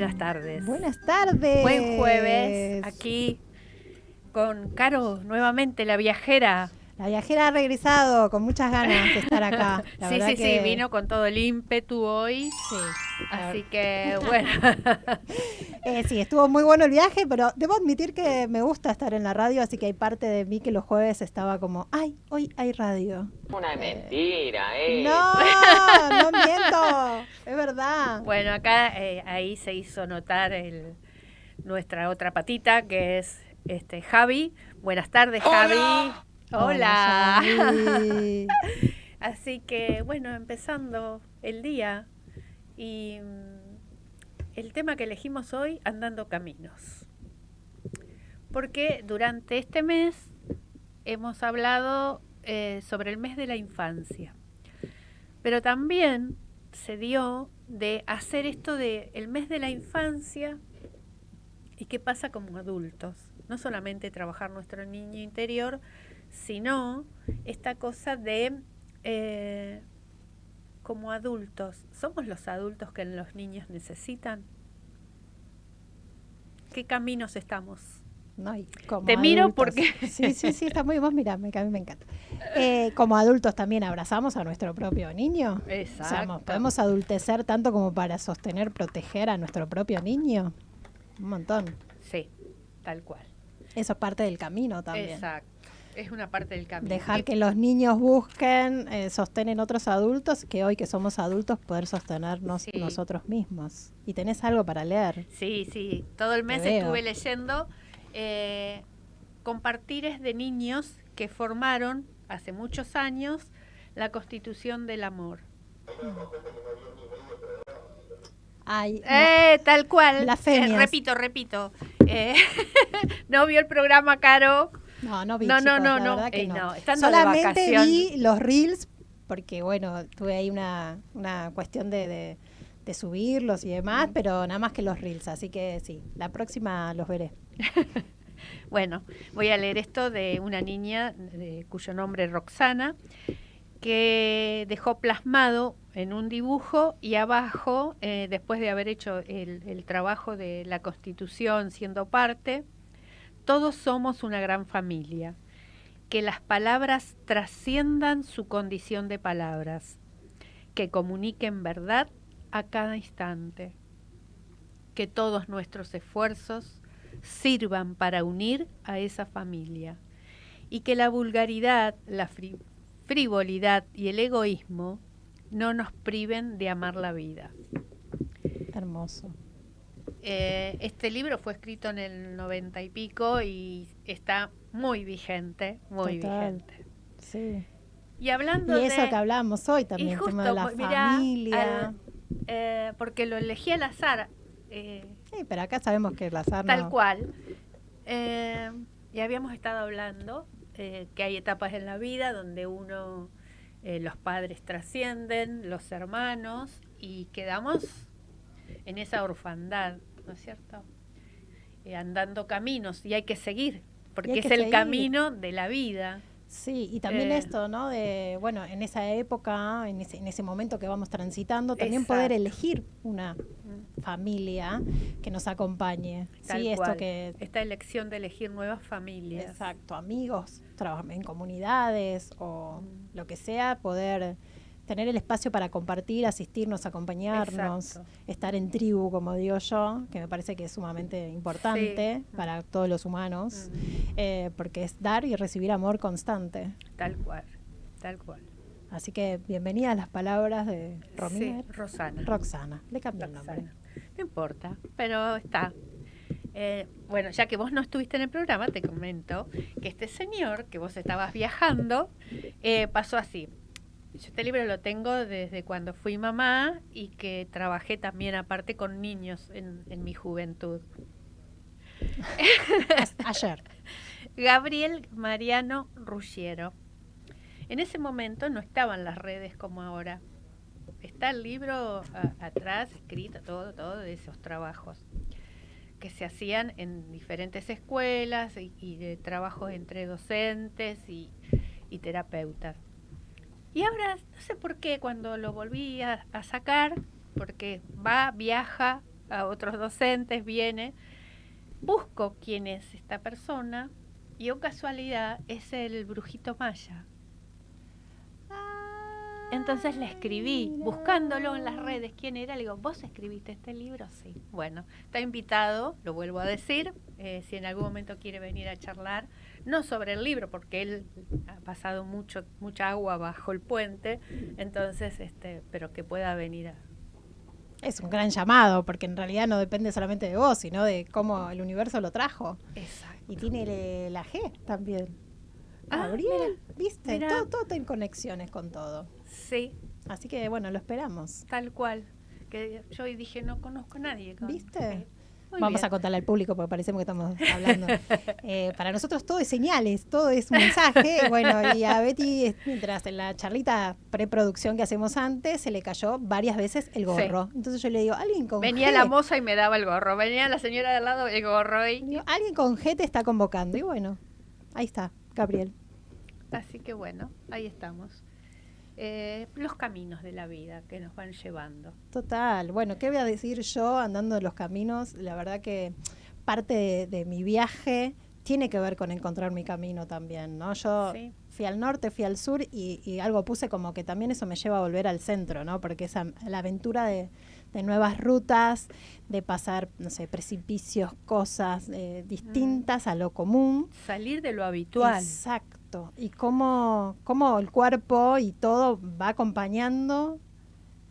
Buenas tardes. Buenas tardes. Buen jueves, aquí con Caro, nuevamente la viajera. La viajera ha regresado con muchas ganas de estar acá. Sí, vino con todo el ímpetu hoy. Sí. Así que, bueno. Sí, estuvo muy bueno el viaje, pero debo admitir que me gusta estar en la radio, así que hay parte de mí que los jueves estaba como, ¡ay, hoy hay radio! Una mentira, No miento, es verdad. Bueno, acá ahí se hizo notar nuestra otra patita, que es Javi. Buenas tardes, Javi. Hola. Javi. Así que, bueno, empezando el día y el tema que elegimos hoy, andando caminos. Porque durante este mes hemos hablado sobre el mes de la infancia. Pero también se dio de hacer esto de el mes de la infancia y qué pasa como adultos. No solamente trabajar nuestro niño interior, sino esta cosa de como adultos. ¿Somos los adultos que los niños necesitan? ¿Qué caminos estamos? No, y como Te adultos, miro porque... Sí, está muy... Vos mirame, que a mí me encanta. Como adultos también abrazamos a nuestro propio niño. Exacto. O sea, ¿podemos adultecer tanto como para sostener, proteger a nuestro propio niño? Un montón. Sí, tal cual. Eso es parte del camino también. Exacto. Es una parte del camino. Dejar que los niños busquen, sosten otros adultos, que hoy que somos adultos poder sostenernos nosotros mismos. ¿Y tenés algo para leer? Sí. Todo el mes estuve leyendo compartires de niños que formaron hace muchos años la Constitución del Amor. Ay, tal cual. Blasfemias. Repito. ¿No vio el programa, Caro? No vi, No, chicos, no. la verdad que no. Estando solamente de vi los reels, porque bueno, tuve ahí una cuestión de subirlos y demás, pero nada más que los reels, así que sí, la próxima los veré. Bueno, voy a leer esto de una niña cuyo nombre es Roxana, que dejó plasmado en un dibujo y abajo, después de haber hecho el trabajo de la Constitución siendo parte, todos somos una gran familia, que las palabras trasciendan su condición de palabras, que comuniquen verdad a cada instante, que todos nuestros esfuerzos sirvan para unir a esa familia y que la vulgaridad, la frivolidad y el egoísmo no nos priven de amar la vida. Hermoso. Este libro fue escrito en el 90 y pico y está muy vigente, muy vigente. Sí. Y hablando y eso que hablamos hoy también, el tema de la familia. Porque lo elegí al azar. Sí, pero acá sabemos que el azar tal cual. Y habíamos estado hablando que hay etapas en la vida donde los padres trascienden, los hermanos, y quedamos en esa orfandad, ¿no es cierto? Andando caminos, y hay que seguir, porque es el camino de la vida. Sí, y también esto, ¿no? De, bueno, en esa época, en ese momento que vamos transitando, también poder elegir una familia que nos acompañe. Tal sí, cual. Esta elección de elegir nuevas familias. Exacto, amigos, trabajar en comunidades o lo que sea, poder tener el espacio para compartir, asistirnos, acompañarnos, estar en tribu, como digo yo, que me parece que es sumamente importante para todos los humanos, porque es dar y recibir amor constante. Tal cual. Así que bienvenida a las palabras de Roxana. Le cambié el nombre. No importa, pero está. Bueno, ya que vos no estuviste en el programa, te comento que este señor, que vos estabas viajando, pasó así. Yo este libro lo tengo desde cuando fui mamá y que trabajé también aparte con niños en mi juventud. Ayer. Gabriel Mariano Ruggiero. En ese momento no estaban las redes como ahora. Está el libro atrás, escrito, todo de esos trabajos que se hacían en diferentes escuelas y de trabajos entre docentes y terapeutas. Y ahora, no sé por qué, cuando lo volví a sacar, porque viaja a otros docentes, viene, busco quién es esta persona y, oh casualidad, es el brujito maya. Entonces le escribí, buscándolo en las redes, quién era. Le digo, ¿vos escribiste este libro? Sí. Bueno, está invitado, lo vuelvo a decir, si en algún momento quiere venir a charlar, no sobre el libro, porque él ha pasado mucha agua bajo el puente, entonces, pero que pueda venir a... Es un gran llamado, porque en realidad no depende solamente de vos, sino de cómo el universo lo trajo. Exacto. Y tiene la G también. Ah, Gabriel, mira, ¿viste? mira. Todo tiene conexiones con todo. Sí. Así que, bueno, lo esperamos. Tal cual. Que yo hoy dije, no conozco a nadie. ¿Viste? Muy Vamos bien. a contarle al público porque parecemos que estamos hablando. Para nosotros todo es señales, todo es un mensaje. Bueno, y a Betty, mientras en la charlita preproducción que hacemos antes, se le cayó varias veces el gorro. Sí. Entonces yo le digo, alguien con Venía G. la moza y me daba el gorro. Venía la señora de al lado, el gorro. Y... Digo, alguien con G te está convocando. Y bueno, ahí está, Gabriel. Así que bueno, ahí estamos. Los caminos de la vida que nos van llevando. Total. Bueno, ¿qué voy a decir yo andando en los caminos? La verdad que parte de mi viaje tiene que ver con encontrar mi camino también, ¿no? Yo fui al norte, fui al sur y algo puse como que también eso me lleva a volver al centro, ¿no? Porque la aventura de nuevas rutas, de pasar, no sé, precipicios, cosas distintas a lo común. Salir de lo habitual. Exacto. Y cómo el cuerpo y todo va acompañando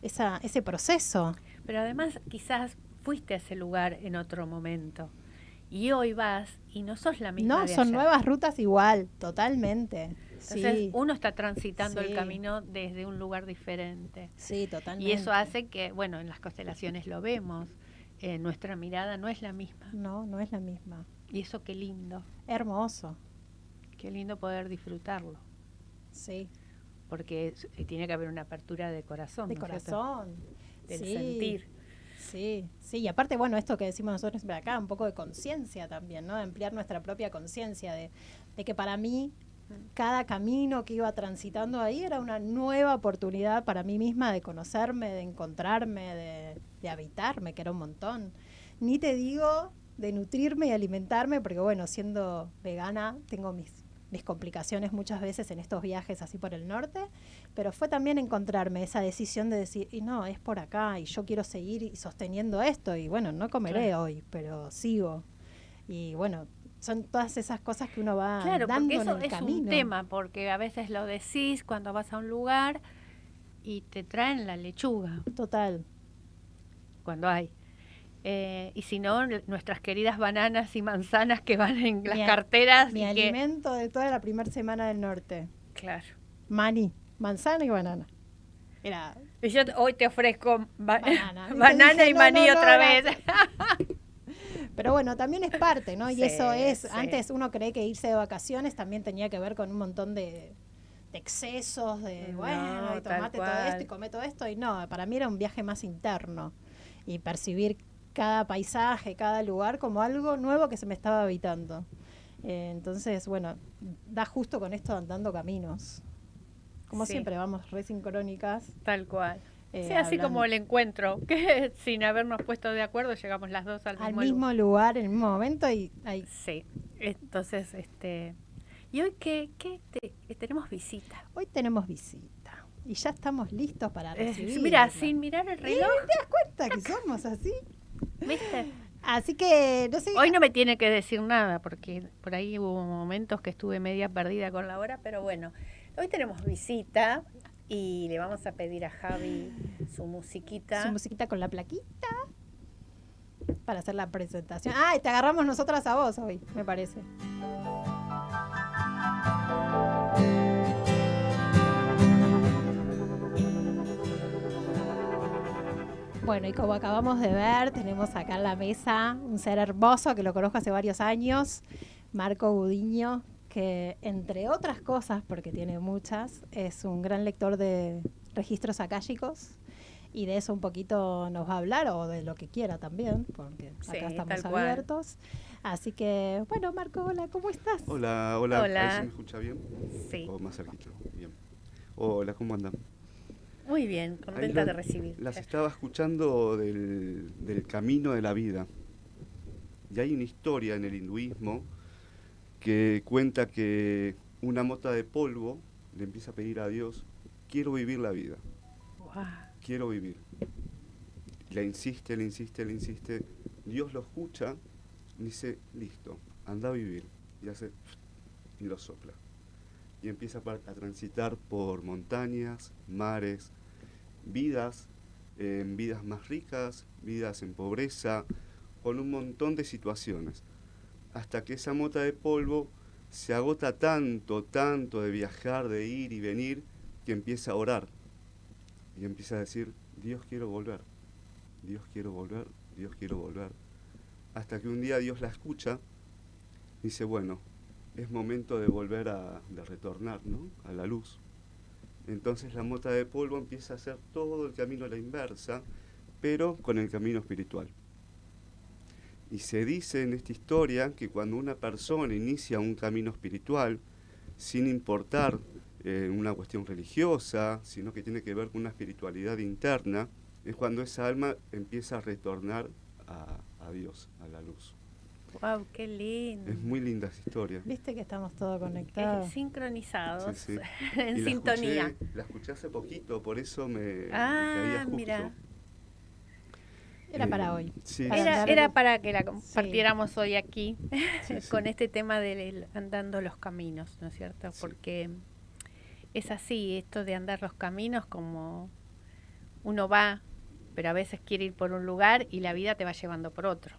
ese proceso. Pero además quizás fuiste a ese lugar en otro momento y hoy vas y no sos la misma. No, son nuevas rutas igual, totalmente. Entonces uno está transitando el camino desde un lugar diferente. Sí, totalmente. Y eso hace que, bueno, en las constelaciones lo vemos, nuestra mirada no es la misma. No es la misma. Y eso qué lindo. Hermoso. Qué lindo poder disfrutarlo. Sí. Porque tiene que haber una apertura de corazón. De corazón. Del sentir. Sí. Y aparte, bueno, esto que decimos nosotros siempre acá, un poco de conciencia también, ¿no? De ampliar nuestra propia conciencia, de que para mí cada camino que iba transitando ahí era una nueva oportunidad para mí misma de conocerme, de encontrarme, de habitarme, que era un montón. Ni te digo de nutrirme y alimentarme, porque bueno, siendo vegana tengo mis complicaciones muchas veces en estos viajes así por el norte, pero fue también encontrarme esa decisión de decir, y no, es por acá, y yo quiero seguir sosteniendo esto, y bueno, no comeré hoy, pero sigo. Y bueno, son todas esas cosas que uno va dando en el camino. Claro, porque eso es un tema, porque a veces lo decís cuando vas a un lugar y te traen la lechuga. Total. Cuando hay. Y si no, nuestras queridas bananas y manzanas que van en las carteras. Mi alimento de toda la primera semana del norte. Claro. Maní, manzana y banana. Y yo hoy te ofrezco banana y maní otra vez. Pero bueno, también es parte, ¿no? Y eso es, antes uno cree que irse de vacaciones también tenía que ver con un montón de excesos, y tomate todo esto y come todo esto. Y no, para mí era un viaje más interno. Y percibir cada paisaje, cada lugar como algo nuevo que se me estaba habitando. Entonces, bueno, da justo con esto andando caminos. Como siempre, vamos re sincrónicas. Tal cual. Así como el encuentro, que sin habernos puesto de acuerdo llegamos las dos al mismo lugar, en el mismo momento. Sí, entonces, ¿y hoy qué tenemos visita? Hoy tenemos visita. Y ya estamos listos para recibir. Mira, sin mirar el reloj. ¿Te das cuenta que somos así? ¿Viste? Así que, no sé. Hoy no me tiene que decir nada, porque por ahí hubo momentos que estuve media perdida con la hora, pero bueno, hoy tenemos visita y le vamos a pedir a Javi su musiquita. Su musiquita con la plaquita para hacer la presentación. Ah, y te agarramos nosotras a vos hoy, me parece. Bueno, y como acabamos de ver, tenemos acá en la mesa un ser hermoso que lo conozco hace varios años, Marco Gudiño, que entre otras cosas, porque tiene muchas, es un gran lector de registros akáshicos y de eso un poquito nos va a hablar, o de lo que quiera también, porque acá estamos abiertos. Así que, bueno, Marco, hola, ¿cómo estás? Hola. ¿Ahí se me escucha bien? Sí. O más cerquita, bien. Hola, ¿cómo andan? Muy bien, contenta de recibir. Las estaba escuchando del camino de la vida. Y hay una historia en el hinduismo que cuenta que una mota de polvo le empieza a pedir a Dios, quiero vivir la vida, Wow. quiero vivir. Le insiste, le insiste, le insiste. Dios lo escucha y dice, listo, anda a vivir. Y hace, y lo sopla. Y empieza a transitar por montañas, mares, vidas más ricas, vidas en pobreza, con un montón de situaciones. Hasta que esa mota de polvo se agota tanto, tanto de viajar, de ir y venir, que empieza a orar. Y empieza a decir, Dios quiero volver, Dios quiero volver, Dios quiero volver. Hasta que un día Dios la escucha, dice, bueno, es momento de volver de retornar, ¿no?, a la luz. Entonces la mota de polvo empieza a hacer todo el camino a la inversa, pero con el camino espiritual. Y se dice en esta historia que cuando una persona inicia un camino espiritual, sin importar una cuestión religiosa, sino que tiene que ver con una espiritualidad interna, es cuando esa alma empieza a retornar a Dios, a la luz. Wow, qué lindo. Es muy linda esa historia. Viste que estamos todos conectados. Sincronizados, Sí, sí. en Y sintonía. la escuché hace poquito, por eso me caía justo. Mira. Era para hoy. Sí, Era para que la compartiéramos hoy aquí, sí. con este tema del andando los caminos, ¿no es cierto? Sí. Porque es así, esto de andar los caminos, como uno va, pero a veces quiere ir por un lugar y la vida te va llevando por otro.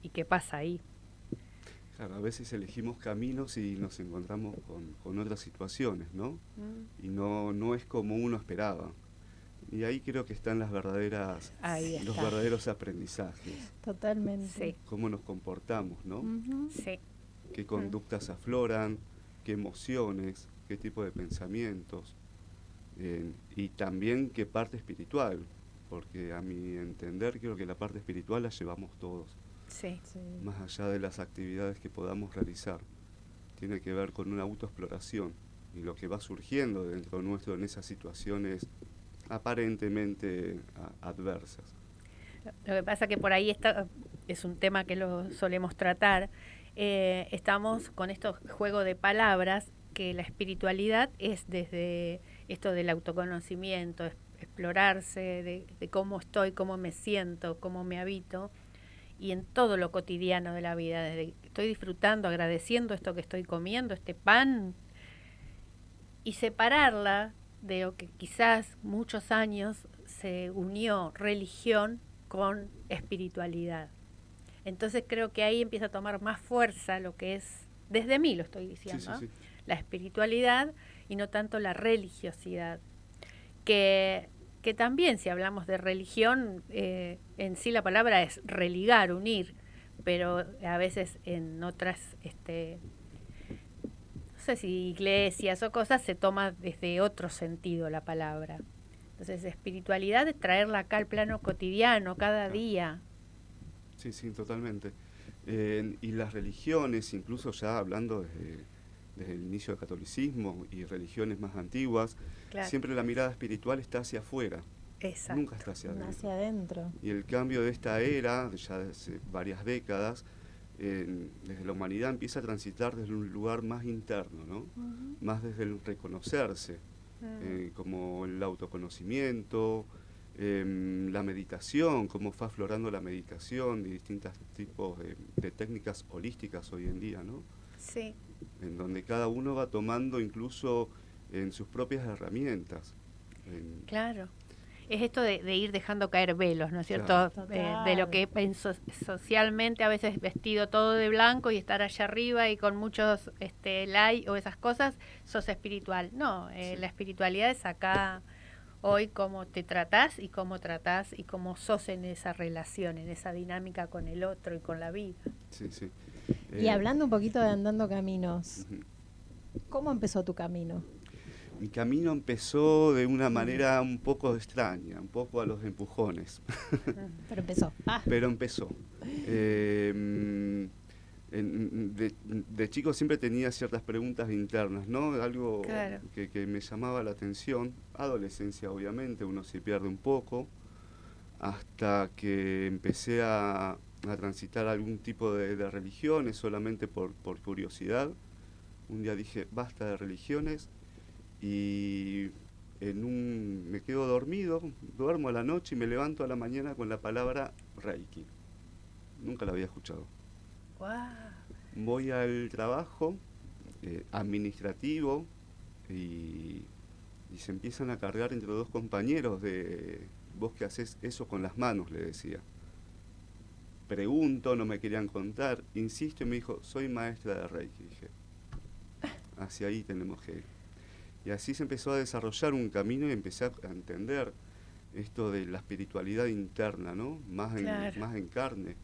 ¿Y qué pasa ahí? Claro, a veces elegimos caminos y nos encontramos con otras situaciones, ¿no? Y no es como uno esperaba. Y ahí creo que están los verdaderos aprendizajes. Totalmente. Sí. Cómo nos comportamos, ¿no? Sí. Qué conductas afloran, qué emociones, qué tipo de pensamientos. Y también qué parte espiritual, porque a mi entender creo que la parte espiritual la llevamos todos. Sí. Más allá de las actividades que podamos realizar. Tiene que ver con una autoexploración y lo que va surgiendo dentro nuestro en esas situaciones aparentemente adversas. Lo que pasa que por ahí es un tema que lo solemos tratar. Estamos con estos juegos de palabras, que la espiritualidad es desde esto del autoconocimiento, explorarse de cómo estoy, cómo me siento, cómo me habito, y en todo lo cotidiano de la vida, desde que estoy disfrutando, agradeciendo esto que estoy comiendo, este pan, y separarla de lo que quizás muchos años se unió religión con espiritualidad. Entonces creo que ahí empieza a tomar más fuerza lo que es, desde mí lo estoy diciendo, Sí. la espiritualidad y no tanto la religiosidad. Que también, si hablamos de religión, en sí la palabra es religar, unir, pero a veces en otras, no sé si iglesias o cosas, se toma desde otro sentido la palabra. Entonces, espiritualidad es traerla acá al plano cotidiano, cada día. Sí, totalmente. Y las religiones, incluso ya hablando desde el inicio del catolicismo y religiones más antiguas, Claro. Siempre la mirada espiritual está hacia afuera, Exacto. nunca está hacia adentro. Hacia adentro. Y el cambio de esta era, ya desde varias décadas, desde la humanidad empieza a transitar desde un lugar más interno, ¿no? Más desde el reconocerse, como el autoconocimiento, la meditación, cómo fue aflorando la meditación y distintos tipos de técnicas holísticas hoy en día, ¿no? Sí. En donde cada uno va tomando incluso en sus propias herramientas. Claro. Es esto de ir dejando caer velos, ¿no es cierto? Claro. De lo que socialmente a veces vestido todo de blanco y estar allá arriba y con muchos like o esas cosas, sos espiritual. No, la espiritualidad es acá hoy cómo te tratás y cómo sos en esa relación, en esa dinámica con el otro y con la vida. Sí. Y hablando un poquito de andando caminos, ¿cómo empezó tu camino? Mi camino empezó de una manera un poco extraña, un poco a los empujones. Pero empezó. Pero empezó. de chico siempre tenía ciertas preguntas internas, ¿no? Algo Claro. que me llamaba la atención. Adolescencia, obviamente, uno se pierde un poco, hasta que empecé a transitar algún tipo de religiones solamente por curiosidad. Un día dije, basta de religiones, y me quedo dormido, duermo a la noche y me levanto a la mañana con la palabra Reiki. Nunca la había escuchado. Wow. Voy al trabajo administrativo y se empiezan a cargar entre dos compañeros de vos que haces eso con las manos, le decía. Pregunto, no me querían contar, insisto y me dijo, soy maestra de Reiki. Dije, hacia ahí tenemos que ir. Y así se empezó a desarrollar un camino y empecé a entender esto de la espiritualidad interna, ¿no? Más en carne.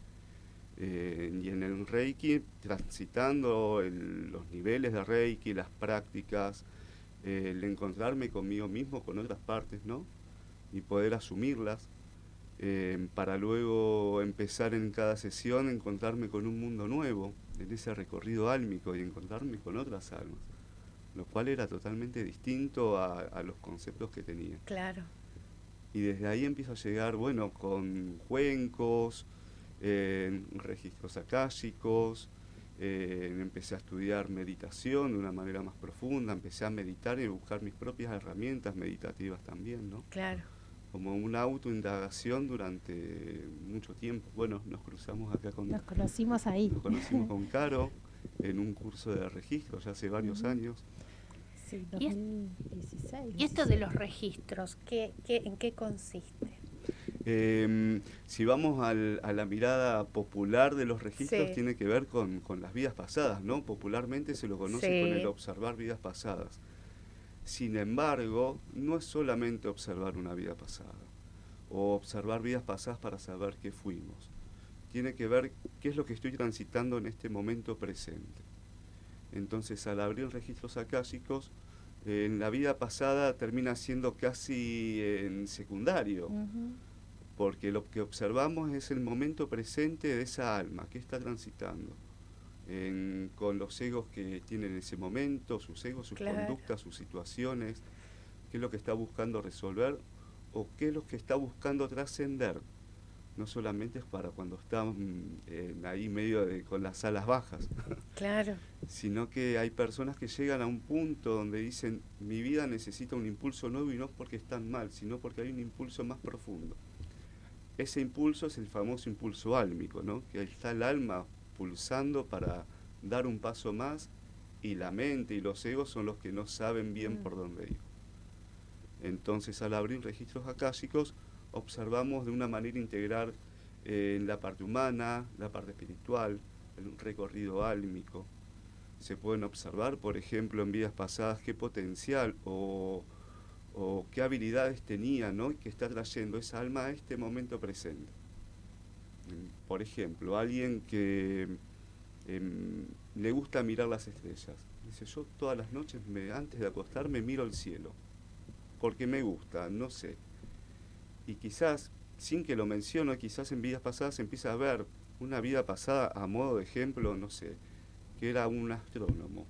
Y en el Reiki, transitando los niveles de Reiki, las prácticas, el encontrarme conmigo mismo, con otras partes, ¿no? Y poder asumirlas, para luego empezar en cada sesión, encontrarme con un mundo nuevo, en ese recorrido álmico, y encontrarme con otras almas, lo cual era totalmente distinto a los conceptos que tenía. Claro. Y desde ahí empiezo a llegar, bueno, con cuencos, registros akáshicos, empecé a estudiar meditación de una manera más profunda, empecé a meditar y buscar mis propias herramientas meditativas también, ¿no? Claro. Como una autoindagación durante mucho tiempo. Bueno, nos cruzamos acá Nos conocimos ahí. Nos conocimos con Caro en un curso de registro ya hace varios años. Sí, 2016. ¿Y esto de los registros, en qué consiste? Si vamos a la mirada popular de los registros, Sí. tiene que ver con las vidas pasadas, ¿no? Popularmente se lo conoce Sí. con el observar vidas pasadas. Sin embargo, no es solamente observar una vida pasada o observar vidas pasadas para saber qué fuimos. Tiene que ver qué es lo que estoy transitando en este momento presente. Entonces, al abrir registros akáshicos, en la vida pasada termina siendo casi en secundario, porque lo que observamos es el momento presente de esa alma que está transitando, con los egos que tiene en ese momento, sus egos, sus conductas, sus situaciones, qué es lo que está buscando resolver o qué es lo que está buscando trascender. No solamente es para cuando estamos ahí medio con las alas bajas, Claro. sino que hay personas que llegan a un punto donde dicen, mi vida necesita un impulso nuevo, y no porque están mal, sino porque hay un impulso más profundo. Ese impulso es el famoso impulso álmico, ¿no? Que ahí está el alma pulsando para dar un paso más, y la mente y los egos son los que no saben bien por dónde ir. Entonces, al abrir registros akáshicos, observamos de una manera integral la parte humana, la parte espiritual, el recorrido álmico. Se pueden observar, por ejemplo, en vidas pasadas qué potencial o qué habilidades tenía, ¿no? Que está trayendo esa alma a este momento presente. Por ejemplo, alguien que le gusta mirar las estrellas. Dice, yo todas las noches antes de acostarme miro el cielo, porque me gusta, no sé. Y quizás, sin que lo mencione, quizás en vidas pasadas empieza a ver una vida pasada, a modo de ejemplo, no sé, que era un astrónomo.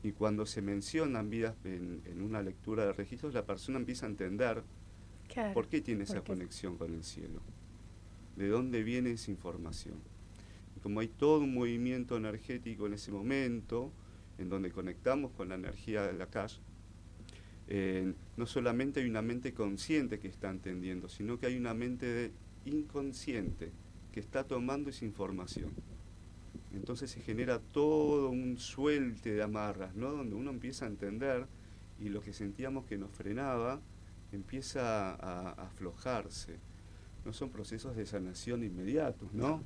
Y cuando se mencionan vidas en una lectura de registros, la persona empieza a entender por qué tiene esa conexión con el cielo, de dónde viene esa información. Y como hay todo un movimiento energético en ese momento, en donde conectamos con la energía de la Akash, no solamente hay una mente consciente que está entendiendo, sino que hay una mente inconsciente que está tomando esa información. Entonces se genera todo un suelte de amarras, ¿no? Donde uno empieza a entender, y lo que sentíamos que nos frenaba empieza a aflojarse. No son procesos de sanación inmediatos, ¿no?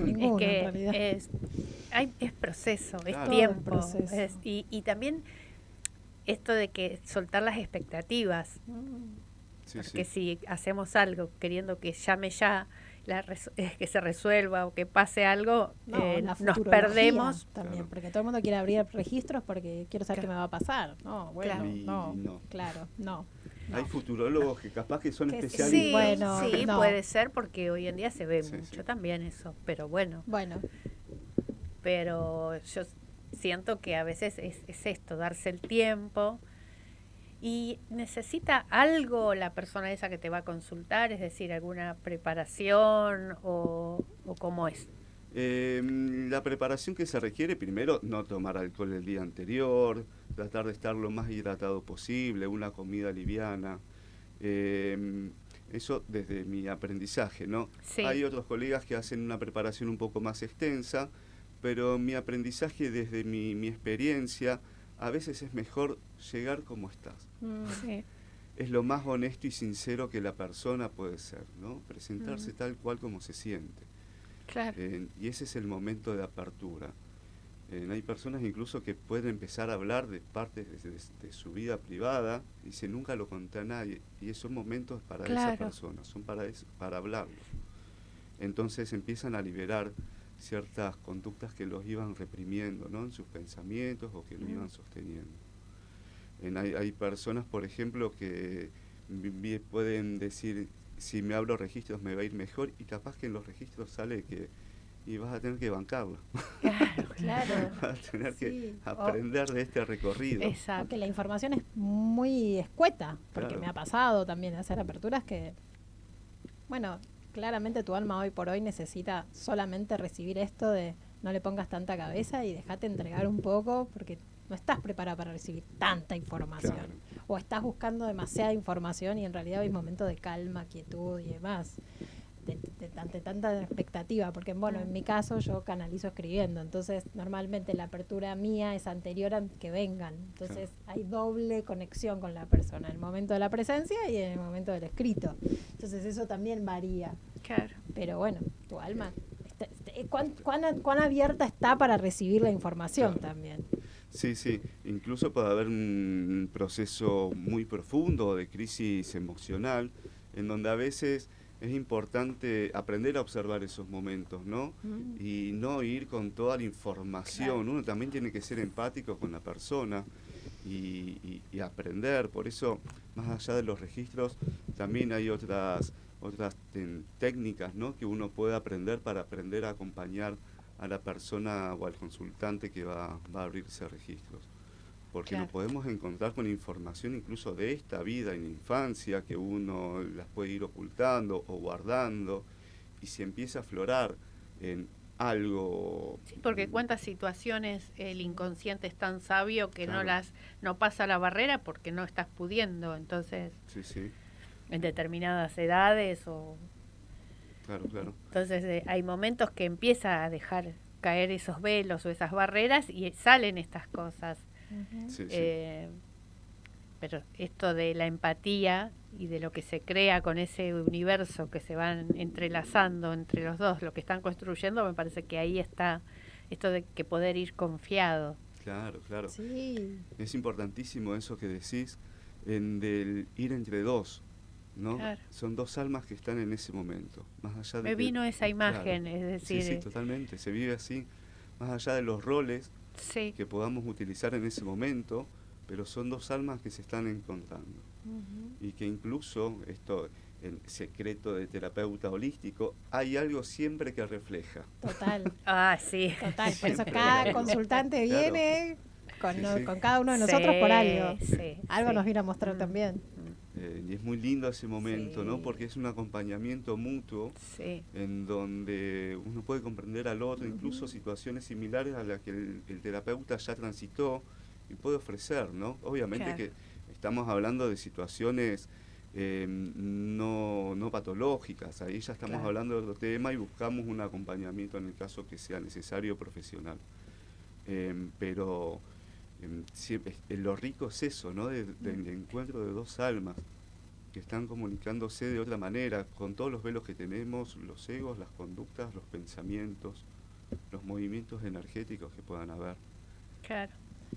Ninguno, es que en realidad. es proceso, Claro. es tiempo. Proceso. Y también esto de que soltar las expectativas. Sí, Porque sí. si hacemos algo queriendo que llame ya, que se resuelva o que pase algo, La nos futurología perdemos. también, Claro. porque todo el mundo quiere abrir registros porque quiero saber Claro. qué me va a pasar. No, bueno, Claro. no, Y no. claro, no. Hay futurólogos que capaz que son Que sí, especialistas. Sí, bueno, sí, no. puede ser porque hoy en día se ve Sí, mucho sí. también eso, pero bueno, Bueno, pero yo siento que a veces es esto, darse el tiempo y necesita algo la persona esa que te va a consultar, es decir, alguna preparación o cómo es. La preparación que se requiere, primero, no tomar alcohol el día anterior, tratar de estar lo más hidratado posible, una comida liviana. Eh, Eso desde mi aprendizaje, ¿no? Sí, Hay otros colegas que hacen una preparación un poco más extensa, pero mi aprendizaje desde mi experiencia, a veces es mejor llegar como estás. sí, Es lo más honesto y sincero que la persona puede ser, ¿no? Presentarse Mm. tal cual como se siente. claro, Y ese es el momento de apertura. Hay personas incluso que pueden empezar a hablar de partes de su vida privada y si nunca lo conté a nadie. Y esos momentos para esa claro, persona, son para hablarlo. Entonces empiezan a liberar ciertas conductas que los iban reprimiendo, ¿no? En sus pensamientos o que lo iban sosteniendo. Hay personas, por ejemplo, que pueden decir, si me abro registros me va a ir mejor, y capaz que en los registros sale que y vas a tener que bancarlo. claro, claro. Vas a tener que Sí. aprender de este recorrido. O que exacto, la información es muy escueta, porque Claro. me ha pasado también hacer aperturas que, bueno, claramente tu alma hoy por hoy necesita solamente recibir esto de no le pongas tanta cabeza y dejate entregar un poco, porque no estás preparada para recibir tanta información. Claro. O estás buscando demasiada información y en realidad hay momentos de calma, quietud y demás. Ante tanta expectativa, porque bueno, en mi caso yo canalizo escribiendo, entonces normalmente la apertura mía es anterior a que vengan, entonces hay doble conexión con la persona, en el momento de la presencia y en el momento del escrito, entonces eso también varía, claro, pero bueno, tu alma, ¿cuán abierta está para recibir la información Claro. también? Sí, sí, incluso puede haber un proceso muy profundo de crisis emocional, en donde a veces es importante aprender a observar esos momentos, ¿no? Y no ir con toda la información. Claro. Uno también tiene que ser empático con la persona y aprender. Por eso, más allá de los registros, también hay otras técnicas, ¿no? Que uno puede aprender para aprender a acompañar a la persona o al consultante que va a abrirse registros. Porque claro. nos podemos encontrar con información incluso de esta vida en la infancia, que uno las puede ir ocultando o guardando, y si empieza a aflorar en algo... Sí, porque cuántas situaciones el inconsciente es tan sabio que Claro. no pasa la barrera porque no estás pudiendo, entonces Sí, sí, en determinadas edades o claro, claro. entonces hay momentos que empieza a dejar caer esos velos o esas barreras y salen estas cosas. Sí, sí. Eh, pero esto de la empatía y de lo que se crea con ese universo que se van entrelazando entre los dos, lo que están construyendo, me parece que ahí está esto de que poder ir confiado. Claro, claro. Sí, Es importantísimo eso que decís, del ir entre dos, ¿no? Claro. Son dos almas que están en ese momento. Más allá de Me vino esa imagen, claro. es decir, Sí, sí, totalmente. Se vive así, más allá de los roles sí, que podamos utilizar en ese momento, pero son dos almas que se están encontrando. Y que incluso, esto, el secreto de terapeuta holístico, hay algo siempre que refleja. total. sí. Total, por eso Siempre cada hay algo. consultante Claro. viene con, Sí, sí. con cada uno de nosotros por algo. Sí, Algo sí. nos viene a mostrar también. Y es muy lindo ese momento, Sí. ¿no? Porque es un acompañamiento mutuo Sí, en donde uno puede comprender al otro, incluso situaciones similares a las que el terapeuta ya transitó y puede ofrecer, ¿no? Obviamente Claro. que estamos hablando de situaciones no patológicas, ahí ya estamos Claro. hablando de otro tema y buscamos un acompañamiento en el caso que sea necesario profesional. Pero lo rico es eso, ¿no? Del encuentro de dos almas que están comunicándose de otra manera, con todos los velos que tenemos, los egos, las conductas, los pensamientos, los movimientos energéticos que puedan haber. claro.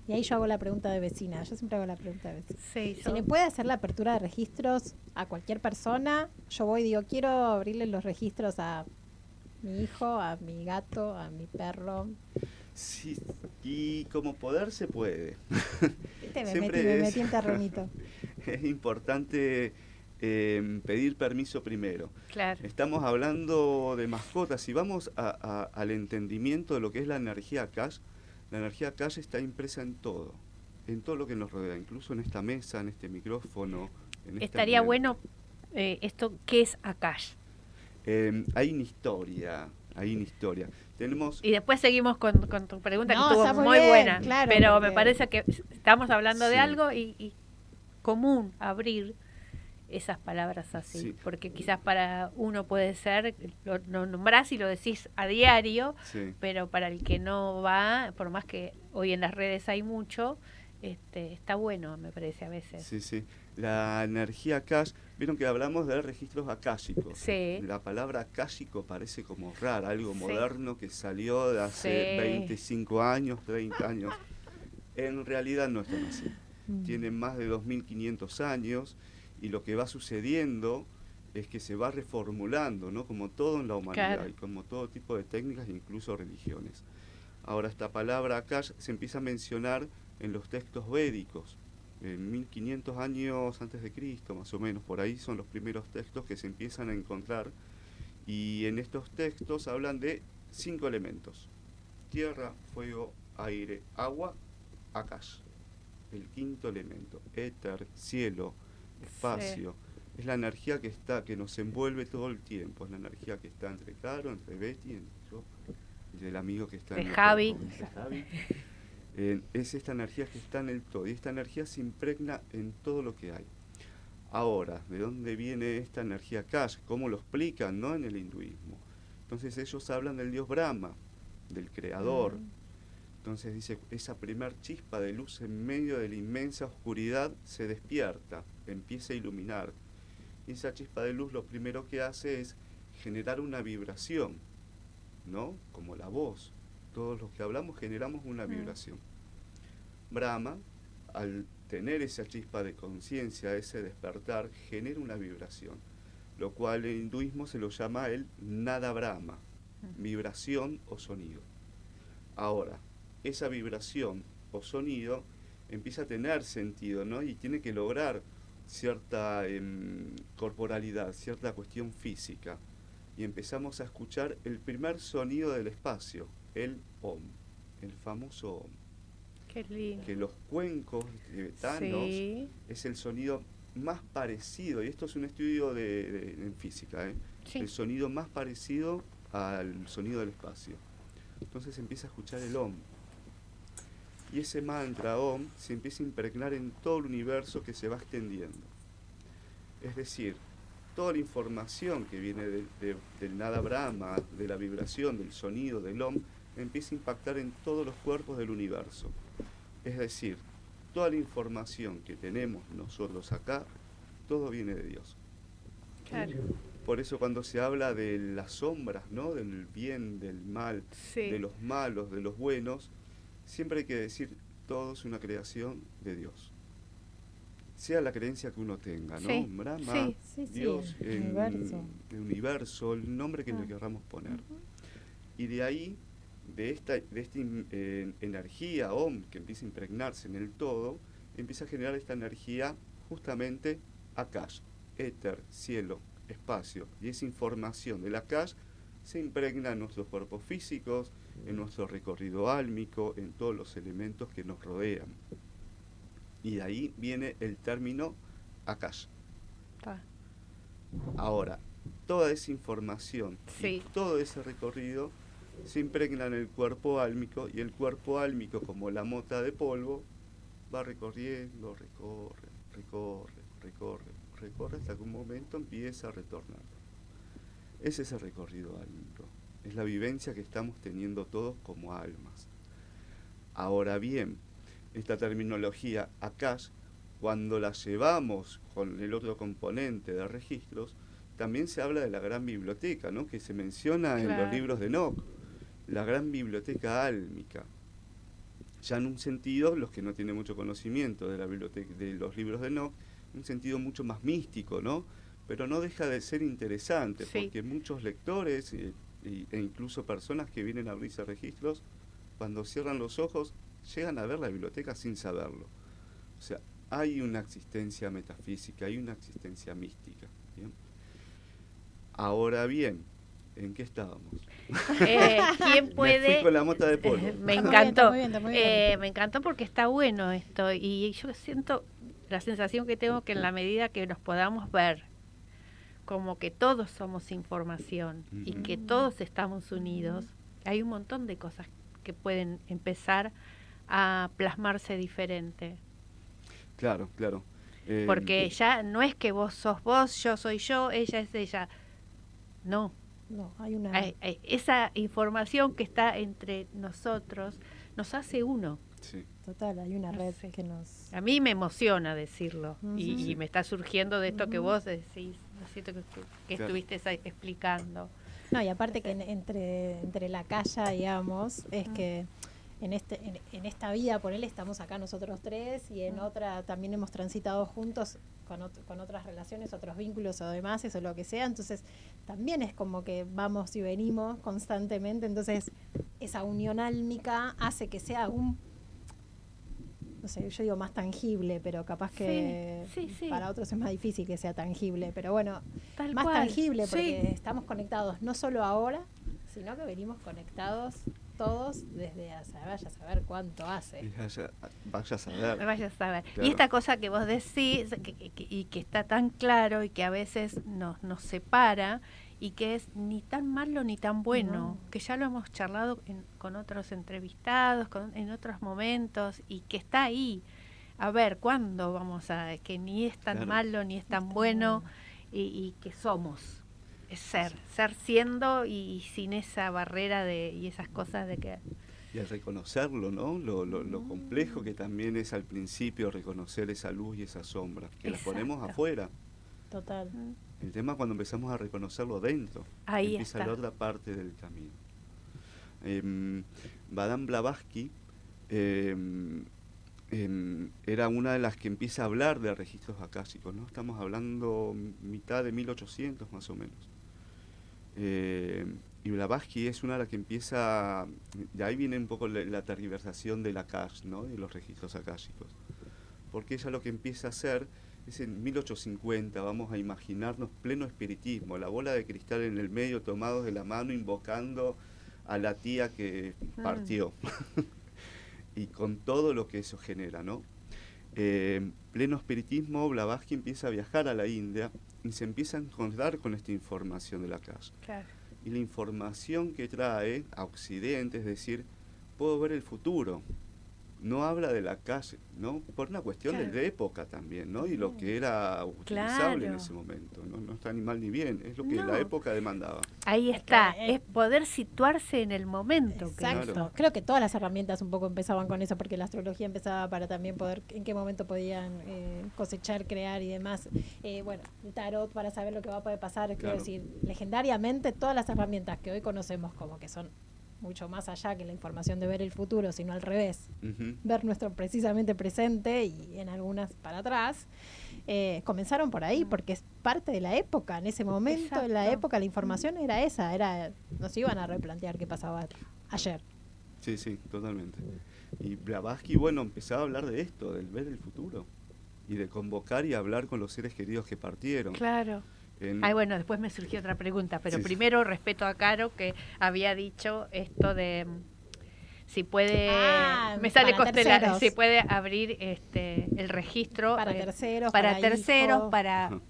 Y ahí yo hago la pregunta de vecina. Yo siempre hago la pregunta de vecina. Sí, ¿Se le puede hacer la apertura de registros a cualquier persona? Yo voy y digo, quiero abrirle los registros a mi hijo, a mi gato, a mi perro. Sí, y como poder se puede. Viste, me Siempre metí, me es- metí en terrenito. es importante pedir permiso primero. Claro. Estamos hablando de mascotas y vamos al entendimiento de lo que es la energía Akash. La energía Akash está impresa en todo lo que nos rodea, incluso en esta mesa, en este micrófono. Estaría bueno esto, ¿qué es Akash? Hay una historia. Tenemos... Y después seguimos con tu pregunta, que estuvo muy bien, buena, claro, pero porque... me parece que estamos hablando Sí. de algo y común abrir esas palabras así, Sí. porque quizás para uno puede ser, lo nombrás y lo decís a diario, Sí. pero para el que no va, por más que hoy en las redes hay mucho, está bueno, me parece a veces. Sí, sí. La energía Akash, vieron que hablamos de registros akáshicos. Sí. La palabra akáshico parece como rara, algo Sí. moderno que salió de hace Sí. 25 años, 30 años. En realidad no es tan así. Tienen más de 2500 años y lo que va sucediendo es que se va reformulando, ¿no? Como todo en la humanidad, Claro. y como todo tipo de técnicas, incluso religiones. Ahora, esta palabra Akash se empieza a mencionar en los textos védicos, en 1500 años antes de Cristo, más o menos, por ahí son los primeros textos que se empiezan a encontrar, y en estos textos hablan de 5 elementos: tierra, fuego, aire, agua, Akash. El quinto elemento, éter, cielo, espacio. Sí. Es la energía que nos envuelve todo el tiempo, es la energía que está entre Caro, entre Betty, entre yo, y el amigo que está de en Javi. Javi. Es esta energía que está en el todo, y esta energía se impregna en todo lo que hay. Ahora, ¿de dónde viene esta energía Akash? ¿Cómo lo explican, no, en el hinduismo? Entonces ellos hablan del dios Brahma, del creador. Entonces dice, esa primer chispa de luz en medio de la inmensa oscuridad se despierta, empieza a iluminar. Y esa chispa de luz lo primero que hace es generar una vibración, ¿no? Como la voz. Todos los que hablamos generamos una vibración. Brahma, al tener esa chispa de conciencia, ese despertar, genera una vibración, lo cual en hinduismo se lo llama el Nada Brahma, vibración o sonido. Ahora, esa vibración o sonido empieza a tener sentido, ¿no? Y tiene que lograr cierta corporalidad, cierta cuestión física. Y empezamos a escuchar el primer sonido del espacio, el Om, el famoso Om. Qué lindo. Que los cuencos tibetanos Sí. es el sonido más parecido, y esto es un estudio en física, Sí. el sonido más parecido al sonido del espacio. Entonces empieza a escuchar el Om. Y ese mantra Om se empieza a impregnar en todo el universo que se va extendiendo. Es decir, toda la información que viene del Nada Brahma, de la vibración, del sonido, del Om, empieza a impactar en todos los cuerpos del universo. Es decir, toda la información que tenemos nosotros acá, todo viene de Dios. Claro. Por eso cuando se habla de las sombras, ¿no? Del bien, del mal, Sí. de los malos, de los buenos, siempre hay que decir, todo es una creación de Dios. Sea la creencia que uno tenga, ¿no? Sí. Brahma, Sí. Dios, el universo, el nombre que le querramos poner. Y de ahí, de esta energía Om que empieza a impregnarse en el todo, empieza a generar esta energía justamente Akash, éter, cielo, espacio. Y esa información del Akash se impregna en nuestros cuerpos físicos, en nuestro recorrido álmico, en todos los elementos que nos rodean. Y de ahí viene el término Akash. Ahora, toda esa información, y todo ese recorrido se impregna en el cuerpo álmico, y el cuerpo álmico, como la mota de polvo, va recorriendo, recorre hasta que un momento empieza a retornar. Ese es el recorrido álmico, es la vivencia que estamos teniendo todos como almas. Ahora bien, esta terminología Akash, cuando la llevamos con el otro componente de registros, también se habla de la gran biblioteca, ¿no? Que se menciona en los libros de Enoch, la gran biblioteca álmica. Ya en un sentido, los que no tienen mucho conocimiento de la biblioteca, de los libros de Enoch, un sentido mucho más místico, ¿no? Pero no deja de ser interesante, porque muchos lectores e incluso personas que vienen a abrirse registros, cuando cierran los ojos, llegan a ver la biblioteca sin saberlo. O sea, hay una existencia metafísica, hay una existencia mística. ¿Bien? Ahora bien, ¿en qué estábamos? ¿Quién puede? Me fui con la mota de polvo. Me Está muy encantó. bien, está muy bien. Me encantó porque está bueno esto y yo siento la sensación que tengo que en la medida que nos podamos ver como que todos somos información y que todos estamos unidos, hay un montón de cosas que pueden empezar a plasmarse diferente. Claro, claro. Porque ya no es que vos sos vos, yo soy yo, ella es ella. No. No, hay una... Esa información que está entre nosotros nos hace uno. Sí. Total, hay una red Sí. que nos... A mí me emociona decirlo y Sí. me está surgiendo de esto que vos decís, siento que Claro. estuviste explicando. No, y aparte que entre la calle, digamos, es que en esta vida, por él estamos acá nosotros tres y en otra también hemos transitado juntos con otras relaciones, otros vínculos o demás, eso lo que sea, entonces también es como que vamos y venimos constantemente, entonces esa unión álmica hace que sea no sé, yo digo más tangible, pero capaz que sí. para otros es más difícil que sea tangible, pero bueno, Tal más cual. tangible porque Sí. estamos conectados no solo ahora, sino que venimos conectados todos desde vaya a saber cuánto hace. Y vaya a saber. Vaya a saber. Claro. Y esta cosa que vos decís y que está tan claro y que a veces nos separa y que es ni tan malo ni tan bueno, que ya lo hemos charlado con otros entrevistados, en otros momentos y que está ahí. A ver, ¿cuándo vamos a que ni es tan Claro. malo ni es tan bueno y que somos? Es ser siendo y sin esa barrera y esas cosas de que... Y al reconocerlo, ¿no? Lo complejo que también es al principio reconocer esa luz y esa sombra, que las ponemos Exacto. afuera. Total. El tema es cuando empezamos a reconocerlo dentro. Ahí empieza está. la otra parte del camino. Madame Blavatsky era una de las que empieza a hablar de registros akáshicos, ¿no? Estamos hablando mitad de 1800 más o menos. Y Blavatsky es una de las que empieza, de ahí viene un poco la tergiversación del Akash, ¿no? De los registros akáshicos. Porque ella lo que empieza a hacer es en 1850, vamos a imaginarnos pleno espiritismo, la bola de cristal en el medio, tomados de la mano, invocando a la tía que partió. Y con todo lo que eso genera, ¿no? Pleno espiritismo, Blavatsky empieza a viajar a la India y se empieza a encontrar con esta información de la casa. Claro. Y la información que trae a Occidente, es decir, puedo ver el futuro. No habla de la calle, ¿no? Por una cuestión de época también, ¿no? Y lo que era utilizable en ese momento, ¿no? No está ni mal ni bien, es lo que la época demandaba. Ahí está, es poder situarse en el momento. Exacto. Claro. Creo que todas las herramientas un poco empezaban con eso, porque la astrología empezaba para también poder, en qué momento podían cosechar, crear y demás. Bueno, el tarot para saber lo que va a poder pasar, quiero decir, legendariamente todas las herramientas que hoy conocemos como que son mucho más allá que la información de ver el futuro, sino al revés, ver nuestro precisamente presente y en algunas para atrás, comenzaron por ahí, porque es parte de la época, en ese momento, Exacto. en la época la información era esa, nos iban a replantear qué pasaba ayer. Sí, sí, totalmente. Y Blavatsky, bueno, empezaba a hablar de esto, del ver el futuro, y de convocar y hablar con los seres queridos que partieron. Claro. Ay, bueno, después me surgió otra pregunta, pero primero respeto a Caro que había dicho esto de si puede, me sale constelar, si puede abrir el registro para terceros, para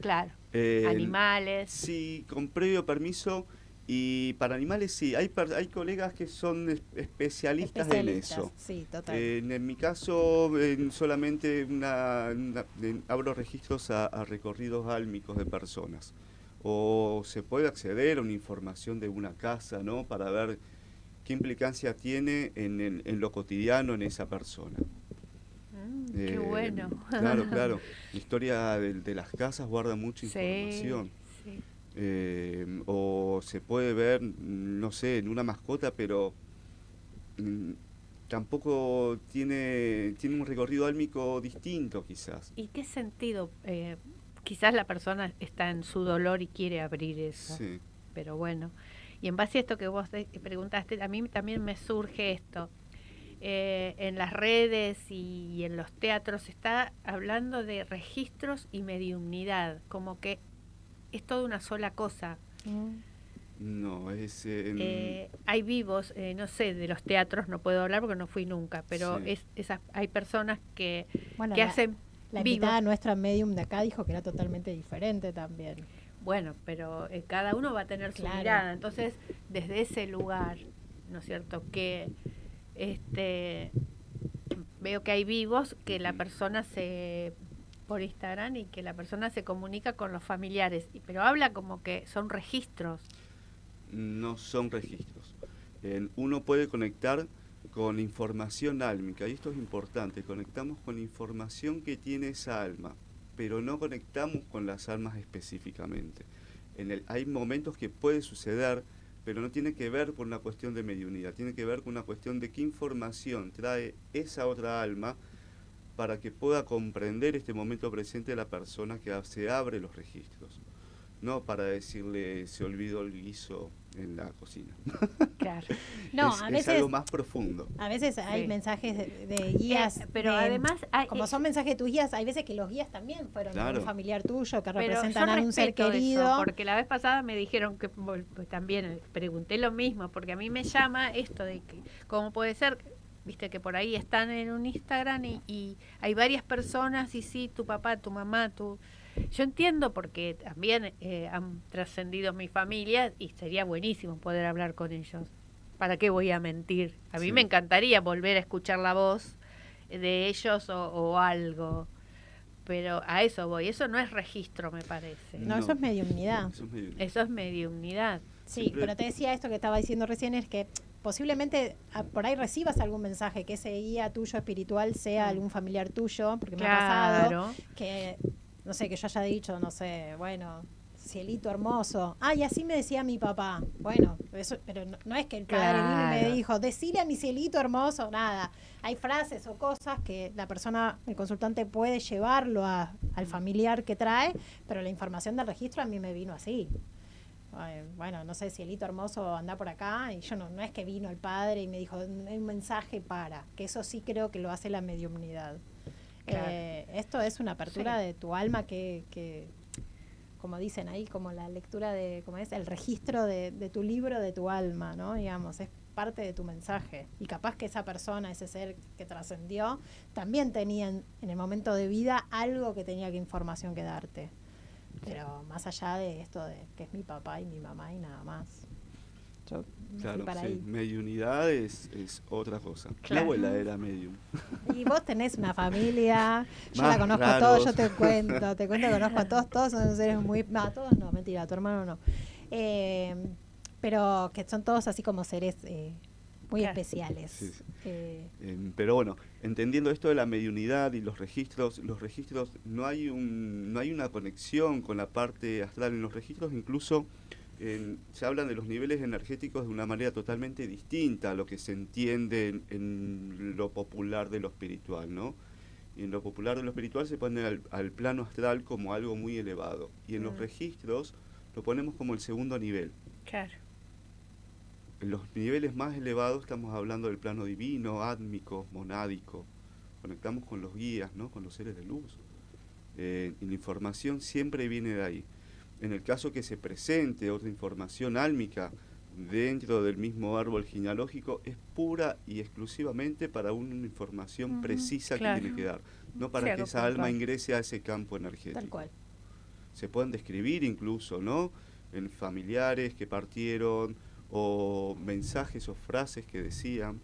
claro, animales. Sí, con previo permiso. Y para animales sí, hay colegas que son especialistas en eso. Sí, total. En mi caso, solamente abro registros a recorridos álmicos de personas. O se puede acceder a una información de una casa, ¿no? Para ver qué implicancia tiene en lo cotidiano en esa persona. Qué bueno. Claro, claro. La historia de las casas guarda mucha información. Sí. O se puede ver, no sé, en una mascota, pero tampoco tiene un recorrido álmico distinto quizás. ¿Y qué sentido? Quizás la persona está en su dolor y quiere abrir eso, Sí. Pero bueno. Y en base a esto que vos preguntaste, a mí también me surge esto. en las redes y en los teatros se está hablando de registros y mediumnidad, como que es toda una sola cosa. No, es... Hay vivos, no sé, de los teatros no puedo hablar porque no fui nunca, pero Sí. hay personas que Bueno, hacen la vivos. invitada nuestra medium de acá dijo que era totalmente diferente también. Bueno, pero cada uno va a tener su Claro. mirada, entonces desde ese lugar, ¿no es cierto? Que veo que hay vivos que la persona por Instagram y que la persona se comunica con los familiares, pero habla como que son registros. No son registros. Uno puede conectar con información álmica, y esto es importante, conectamos con información que tiene esa alma, pero no conectamos con las almas específicamente. Hay momentos que puede suceder, pero no tiene que ver con una cuestión de mediunidad, tiene que ver con una cuestión de qué información trae esa otra alma para que pueda comprender este momento presente de la persona que se abre los registros. No para decirle se olvidó el guiso en la cocina. Claro. No, a veces es algo más profundo. A veces hay mensajes de guías, pero además como son mensajes de tus guías, hay veces que los guías también fueron de un familiar tuyo que representan a un ser querido. Eso, porque la vez pasada me dijeron que pues, también pregunté lo mismo, porque a mí me llama esto de que cómo puede ser, viste que por ahí están en un Instagram y hay varias personas y sí, tu papá, tu mamá, Yo entiendo porque también han trascendido mi familia y sería buenísimo poder hablar con ellos. ¿Para qué voy a mentir? A mí me encantaría volver a escuchar la voz de ellos o algo. Pero a eso voy. Eso no es registro, me parece. No, eso es mediumnidad. Eso es mediumnidad. Sí, pero te decía esto que estaba diciendo recién, es que posiblemente por ahí recibas algún mensaje, que ese guía tuyo espiritual sea algún familiar tuyo, porque me ha pasado que, no sé, que yo haya dicho, no sé, bueno, cielito hermoso. Y así me decía mi papá. Bueno, eso, pero no es que el padre vino y me dijo, decile a mi cielito hermoso, nada. Hay frases o cosas que la persona, el consultante puede llevarlo al familiar que trae, pero la información del registro a mí me vino así. Bueno, no sé, cielito hermoso, anda por acá, y yo no es que vino el padre y me dijo, hay un mensaje que eso sí creo que lo hace la mediumnidad. Claro. Esto es una apertura de tu alma que como dicen ahí, como la lectura como es el registro de tu libro, de tu alma, ¿no? Digamos, es parte de tu mensaje. Y capaz que esa persona, ese ser que trascendió, también tenía en el momento de vida algo que tenía información que darte. Pero más allá de esto de que es mi papá y mi mamá y nada más. Yo claro, para sí. ahí. Mediunidad es otra cosa. Claro. Mi abuela era medium. Y vos tenés una familia, yo Más la conozco a raros. todos, yo te cuento que conozco a todos son seres muy... No, todos no, mentira, tu hermano no. Pero que son todos así como seres muy especiales. Sí, sí. Pero bueno, entendiendo esto de la mediunidad y los registros no hay una conexión con la parte astral. En los registros incluso se hablan de los niveles energéticos de una manera totalmente distinta a lo que se entiende en lo popular de lo espiritual, ¿no? Y en lo popular de lo espiritual se pone al plano astral como algo muy elevado. Y en los registros lo ponemos como el segundo nivel. Claro. En los niveles más elevados estamos hablando del plano divino, átmico, monádico. Conectamos con los guías, ¿no? Con los seres de luz. Y la información siempre viene de ahí. En el caso que se presente otra información álmica dentro del mismo árbol genealógico, es pura y exclusivamente para una información precisa que tiene que dar, no para que esa alma ingrese a ese campo energético. Tal cual. Se pueden describir incluso, ¿no? En familiares que partieron, o mensajes o frases que decían,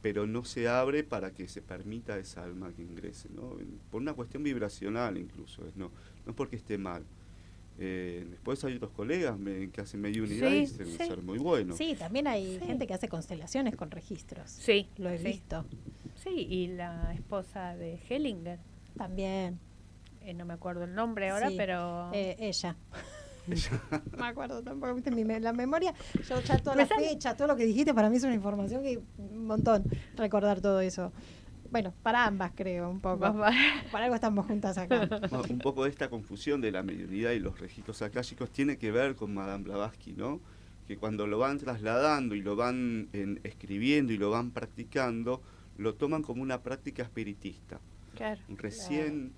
pero no se abre para que se permita a esa alma que ingrese, ¿no? Por una cuestión vibracional incluso, no es porque esté mal. Después hay otros colegas que hacen mediunidad y deben ser muy buenos. Sí, también hay gente que hace constelaciones con registros. Sí. Lo he visto. Sí, y la esposa de Hellinger. También. No me acuerdo el nombre ahora, pero... Ella. No me acuerdo tampoco, ¿viste? La memoria, yo ya toda la fecha, todo lo que dijiste para mí es una información que un montón recordar todo eso. Bueno, para ambas creo, un poco. Para algo estamos juntas acá. Bueno, un poco de esta confusión de la mediunidad y los registros akáshicos tiene que ver con Madame Blavatsky, ¿no? Que cuando lo van trasladando y lo van escribiendo y lo van practicando, lo toman como una práctica espiritista. Claro. Recién,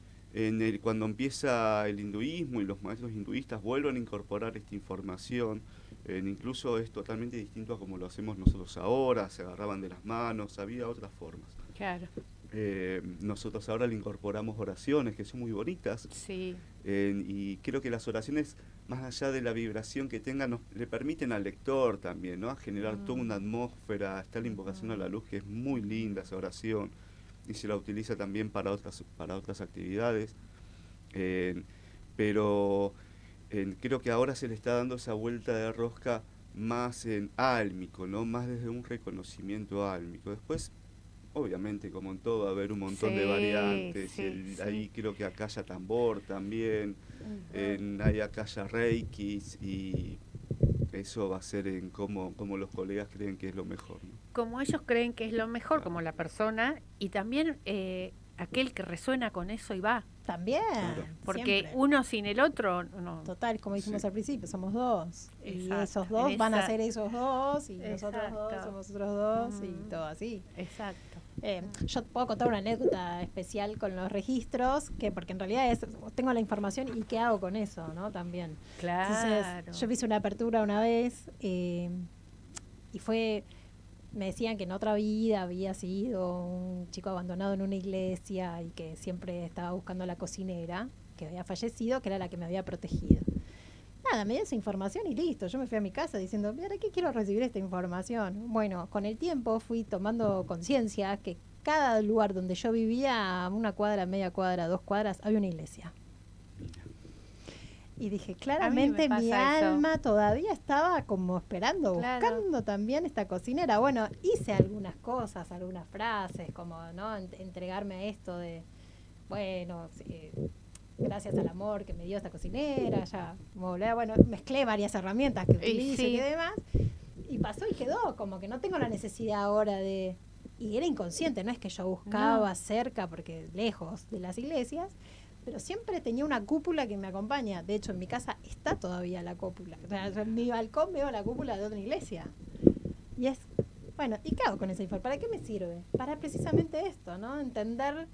cuando empieza el hinduismo y los maestros hinduistas vuelven a incorporar esta información, incluso es totalmente distinto a como lo hacemos nosotros ahora, se agarraban de las manos, había otras formas. Claro. Nosotros ahora le incorporamos oraciones que son muy bonitas. Sí. Y creo que las oraciones, más allá de la vibración que tengan, le permiten al lector también, ¿no? A generar toda una atmósfera. Está la invocación a la luz, que es muy linda esa oración, y se la utiliza también para otras actividades. Pero creo que ahora se le está dando esa vuelta de rosca más álmico, ¿no? Más desde un reconocimiento álmico. Después, obviamente, como en todo, va a haber un montón de variantes. Ahí creo que acá ya tambor también, hay acá ya reikis, y eso va a ser en cómo los colegas creen que es lo mejor, ¿no? Como ellos creen que es lo mejor, como la persona, y también aquel que resuena con eso y va. También. Claro. Porque siempre. uno sin el otro, no. Total, como dijimos al principio, somos dos. Y Exacto. esos dos van a ser esos dos, y nosotros Exacto. dos somos otros dos, y todo así. Exacto. Yo puedo contar una anécdota especial con los registros, porque en realidad tengo la información y qué hago con eso, ¿no? También. Claro. Entonces, yo hice una apertura una vez y me decían que en otra vida había sido un chico abandonado en una iglesia y que siempre estaba buscando a la cocinera, que había fallecido, que era la que me había protegido. Nada, me dio esa información y listo. Yo me fui a mi casa diciendo, ¿para qué quiero recibir esta información? Bueno, con el tiempo fui tomando conciencia que cada lugar donde yo vivía, 1 cuadra, media cuadra, 2 cuadras, había una iglesia. Y dije, claramente mi alma todavía estaba como esperando, buscando también esta cocinera. Bueno, hice algunas cosas, algunas frases, como no entregarme a esto de, bueno, gracias al amor que me dio esta cocinera, ya, bueno, mezclé varias herramientas que utilizo y demás, y pasó y quedó, como que no tengo la necesidad ahora de, y era inconsciente, no es que yo buscaba cerca, porque lejos de las iglesias, pero siempre tenía una cúpula que me acompaña. De hecho, en mi casa está todavía la cúpula. O sea, en mi balcón veo la cúpula de otra iglesia. Y es, bueno, ¿y qué hago con esa información? ¿Para qué me sirve? Para precisamente esto, ¿no? Entender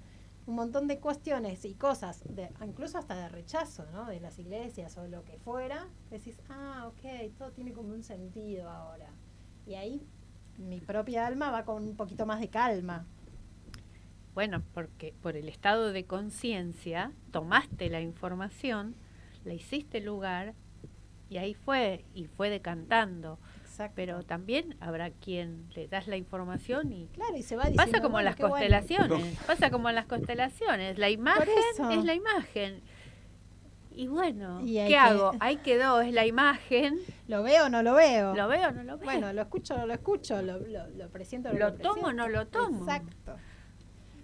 un montón de cuestiones y cosas, incluso hasta de rechazo, ¿no? De las iglesias o lo que fuera. Decís, ok, todo tiene como un sentido ahora. Y ahí mi propia alma va con un poquito más de calma. Bueno, porque por el estado de conciencia tomaste la información, la hiciste lugar y ahí fue decantando. Exacto. Pero también habrá quien le das la información y claro, y se va diciendo, pasa como en las constelaciones, pasa como en las constelaciones, la imagen es la imagen. Y bueno, ¿qué hago? Ahí quedó, es la imagen. ¿Lo veo o no lo veo? ¿Lo veo o no lo veo? Bueno, lo escucho o no lo escucho, lo presiento o no lo tomo o no lo tomo. Exacto.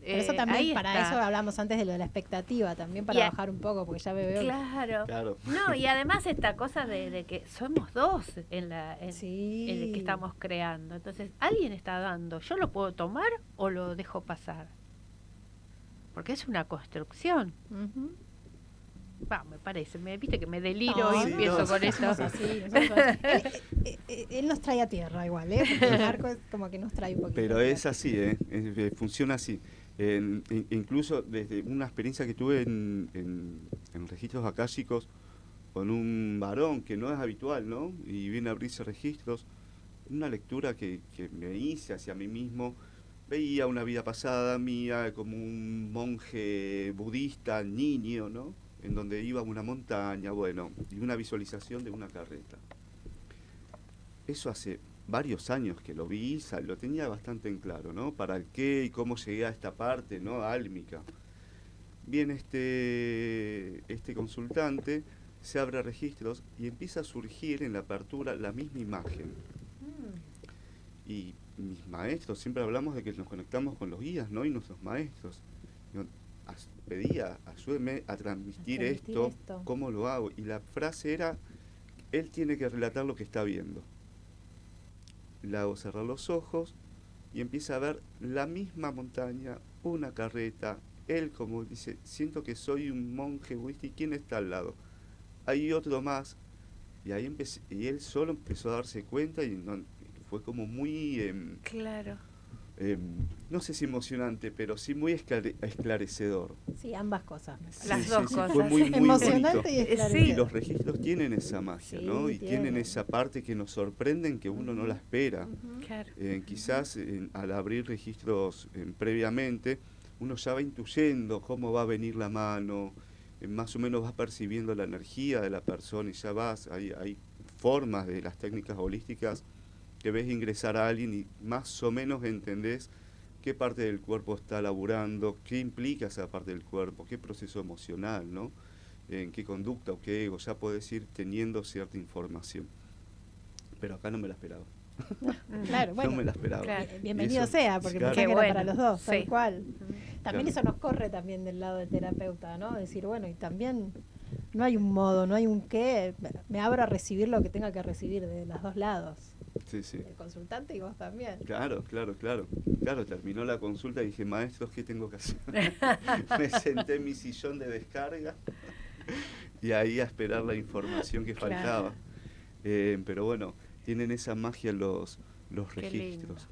Por eso también, eso hablamos antes de lo de la expectativa, también para bajar un poco, porque ya me veo. Claro. No, y además esta cosa de que somos dos en el que estamos creando. Entonces, alguien está dando, ¿yo lo puedo tomar o lo dejo pasar? Porque es una construcción. Me parece, viste que me deliro y empiezo con eso. Él nos trae a tierra igual, porque Marco es como que nos trae un poquito. Pero es así, funciona así. Incluso desde una experiencia que tuve en registros akáshicos con un varón que no es habitual, ¿no? Y viene a abrirse registros, una lectura que me hice hacia mí mismo. Veía una vida pasada mía como un monje budista, niño, ¿no? En donde iba a una montaña, bueno, y una visualización de una carreta. Eso hace varios años que lo vi, lo tenía bastante en claro, ¿no? Para el qué y cómo llegué a esta parte, ¿no? Álmica. Viene este consultante, se abre registros y empieza a surgir en la apertura la misma imagen. Y mis maestros, siempre hablamos de que nos conectamos con los guías, ¿no? Y nuestros maestros. Yo pedía, ayúdeme a transmitir esto, ¿cómo lo hago? Y la frase era, él tiene que relatar lo que está viendo. Le hago cerrar los ojos y empieza a ver la misma montaña, una carreta. Él como dice, siento que soy un monje budista, ¿y quién está al lado? Hay otro más. Y ahí y él solo empezó a darse cuenta y fue como muy... claro. no sé si emocionante, pero sí muy esclarecedor. Sí, ambas cosas. Las dos cosas. Fue muy, muy emocionante bonito. y esclarecedor. Y los registros tienen esa magia, Sí, ¿no? Y tienen esa parte que nos sorprenden, que uno no la espera. Claro. Quizás al abrir registros previamente, uno ya va intuyendo cómo va a venir la mano, más o menos vas percibiendo la energía de la persona y ya vas, hay formas de las técnicas holísticas que ves ingresar a alguien y más o menos entendés qué parte del cuerpo está laburando, qué implica esa parte del cuerpo, qué proceso emocional, ¿no? En qué conducta o qué ego, ya podés ir teniendo cierta información. Pero acá no me la esperaba. Claro, bueno. No me la esperaba. Claro. Bienvenido Eso, sea, porque claro. pensé que Qué era para bueno. los dos, Sí. tal cual. También Claro. eso nos corre también del lado del terapeuta, ¿no? Decir, bueno, y también no hay un modo, no hay un qué, me abro a recibir lo que tenga que recibir de los dos lados. Sí, sí. El consultante y vos también. Claro, terminó la consulta y dije, maestros, ¿qué tengo que hacer? Me senté en mi sillón de descarga y ahí a esperar la información que Claro. faltaba. Pero bueno, tienen esa magia los Qué registros.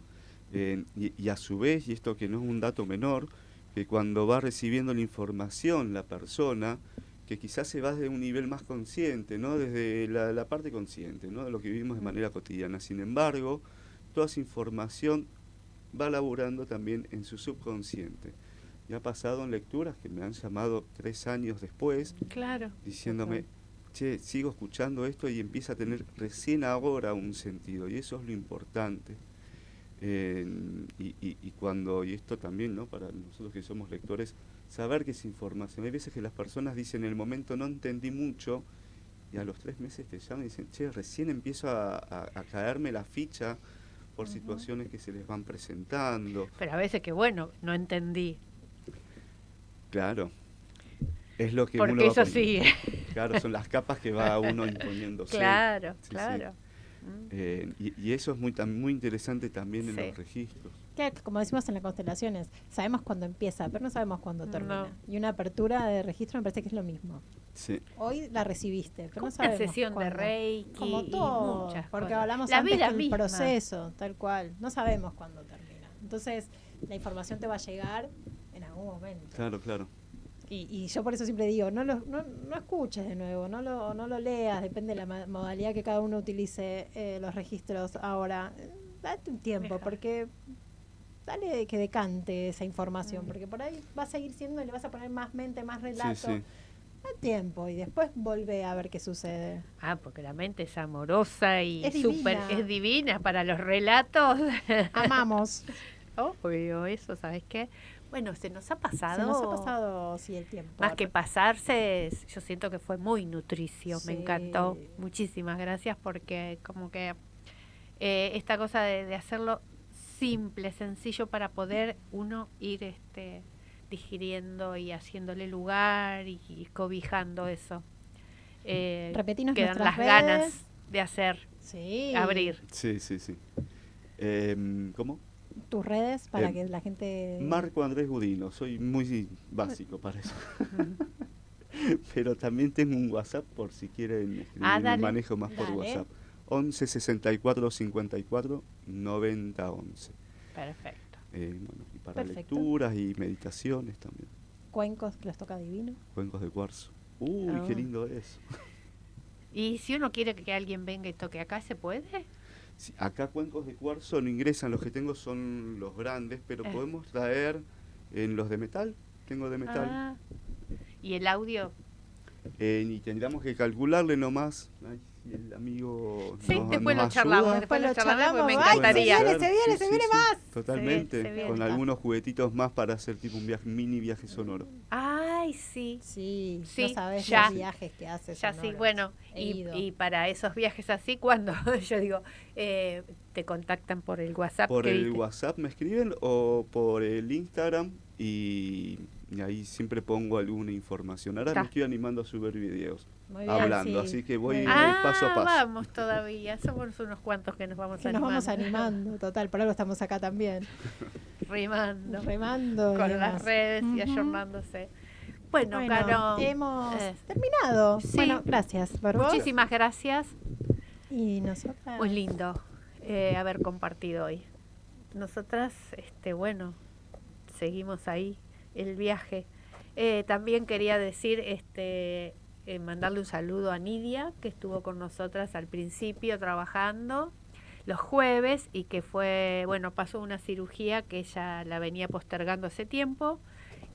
Y a su vez, y esto que no es un dato menor, que cuando va recibiendo la información la persona, que quizás se va desde un nivel más consciente, ¿no? Desde la parte consciente, ¿no? De lo que vivimos de manera cotidiana. Sin embargo, toda esa información va laburando también en su subconsciente. Y ha pasado en lecturas que me han llamado 3 años después, Claro. diciéndome, che, sigo escuchando esto y empieza a tener recién ahora un sentido. Y eso es lo importante. Y esto también, ¿no? Para nosotros que somos lectores, saber que es información. Hay veces que las personas dicen en el momento no entendí mucho y a los 3 meses te llaman y dicen, che, recién empiezo a caerme la ficha por situaciones que se les van presentando. Pero a veces que bueno, no entendí. Claro, es lo que Porque uno va eso poniendo. sigue. Claro, son las capas que va uno imponiéndose. Claro, Sí, claro. y eso es muy interesante también en Sí. los registros. Que, como decimos en las constelaciones, sabemos cuándo empieza, pero no sabemos cuándo termina. No. Y una apertura de registro me parece que es lo mismo. Sí. Hoy la recibiste, pero Como no una sabemos sesión de cuándo. Reiki Como y todo, muchas porque cosas. hablamos La antes vida del misma. proceso, tal cual. No sabemos cuándo termina. Entonces, la información te va a llegar en algún momento. Claro. Y yo por eso siempre digo, no escuches de nuevo, no lo leas, depende de la modalidad que cada uno utilice los registros ahora. Date un tiempo, Deja. porque dale que decante esa información, porque por ahí va a seguir siendo y le vas a poner más mente, más relato. Sí. Da tiempo y después volvé a ver qué sucede. Ah, porque la mente es amorosa y Es súper, divina. es divina para los relatos. Amamos. Obvio, eso, ¿sabes qué? Bueno, se nos ha pasado. Se nos ha pasado, sí, el tiempo. Más que pasarse, yo siento que fue muy nutricio, me Sí. encantó. Muchísimas gracias porque como que esta cosa de hacerlo simple, sencillo para poder uno ir digiriendo y haciéndole lugar y cobijando eso. Repetinos quedan nuestras las ganas redes. de hacer, Sí. abrir. Sí. ¿Cómo? Tus redes para Em, que la gente... Marco Andrés Gudino, soy muy básico para eso. Pero también tengo un WhatsApp por si quieren escribir, Dale. manejo más por Dale. WhatsApp. 11 64 54 90 11. Perfecto. Bueno, y para Perfecto. lecturas y meditaciones también. Cuencos que los toca divino. Cuencos de cuarzo. Uy, Ah. qué lindo es. Y si uno quiere que alguien venga y toque acá, ¿se puede? Sí, acá cuencos de cuarzo no ingresan, los que tengo son los grandes, pero podemos traer en los de metal. Tengo de metal. Ah. ¿Y el audio? Y tendríamos que calcularle nomás. Ay, si el amigo Sí, nos, después nos lo charlamos. ayuda. Después lo lo charlamos porque me charlamos. Ay, encantaría. se viene más. Totalmente, Se viene. con algunos juguetitos más para hacer tipo un mini viaje sonoro. Ay, sí. Sí, Sí, no sabes ya. los viajes que haces. Ya sí, sonoros. bueno, He ido. y para esos viajes así, cuando yo digo, te contactan por el WhatsApp. Por que el viste. WhatsApp me escriben o por el Instagram y ahí siempre pongo alguna información. Ahora Ta. me estoy animando a subir videos Muy bien, hablando, sí. así que voy Muy paso a paso. Vamos todavía, somos unos cuantos que nos vamos Que nos animando. vamos animando, total, por algo estamos acá también. Rimando. Remando. y Con demás. las redes y Ujú. ayornándose. Bueno, Caro, hemos eh, terminado. sí. Bueno, gracias, Bárbara. muchísimas gracias. Y nosotras. Muy lindo haber compartido hoy. nosotras, bueno, seguimos ahí el viaje. También quería decir, mandarle un saludo a Nidia, que estuvo con nosotras al principio trabajando los jueves y que pasó una cirugía que ella la venía postergando hace tiempo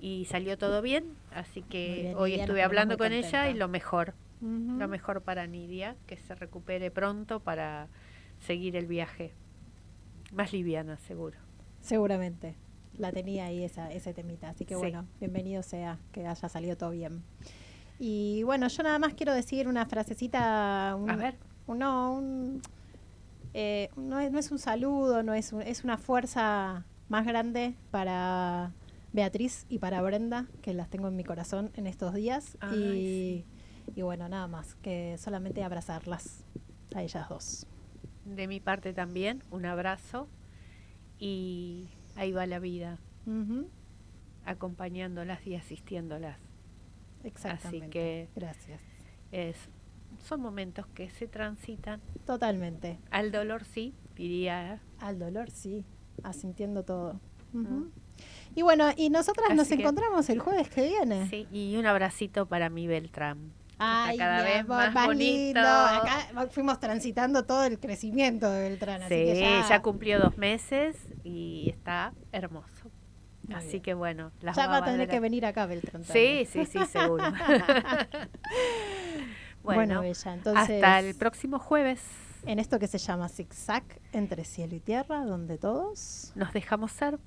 y salió todo bien, así que bien, hoy Nidia, estuve hablando con contenta. ella y lo mejor para Nidia, que se recupere pronto para seguir el viaje. Más liviana, seguro. Seguramente. La tenía ahí ese temita. Así que Sí. bueno, bienvenido sea que haya salido todo bien. Y bueno, yo nada más quiero decir una frasecita. A ver. No es un saludo, es una fuerza más grande para Beatriz y para Brenda, que las tengo en mi corazón en estos días. Ay, y bueno, nada más, que solamente abrazarlas a ellas dos. De mi parte también, un abrazo y ahí va la vida, acompañándolas y asistiéndolas. Exactamente. Así que gracias. Son momentos que se transitan. Totalmente. Al dolor sí, diría. Al dolor sí, asintiendo todo. Y bueno, y nosotras nos encontramos el jueves que viene. Sí, y un abracito para mi Beltrán. Ay, cada vez más bonito. Lindo. Acá fuimos transitando todo el crecimiento de Beltrán. Sí, así que ya cumplió 2 meses y está hermoso. Muy así bien. que bueno, las ya va a tener que venir acá Beltrán también. Sí, seguro. Bueno, Bella, entonces hasta el próximo jueves. En esto que se llama Zigzag entre cielo y tierra, donde todos nos dejamos ser.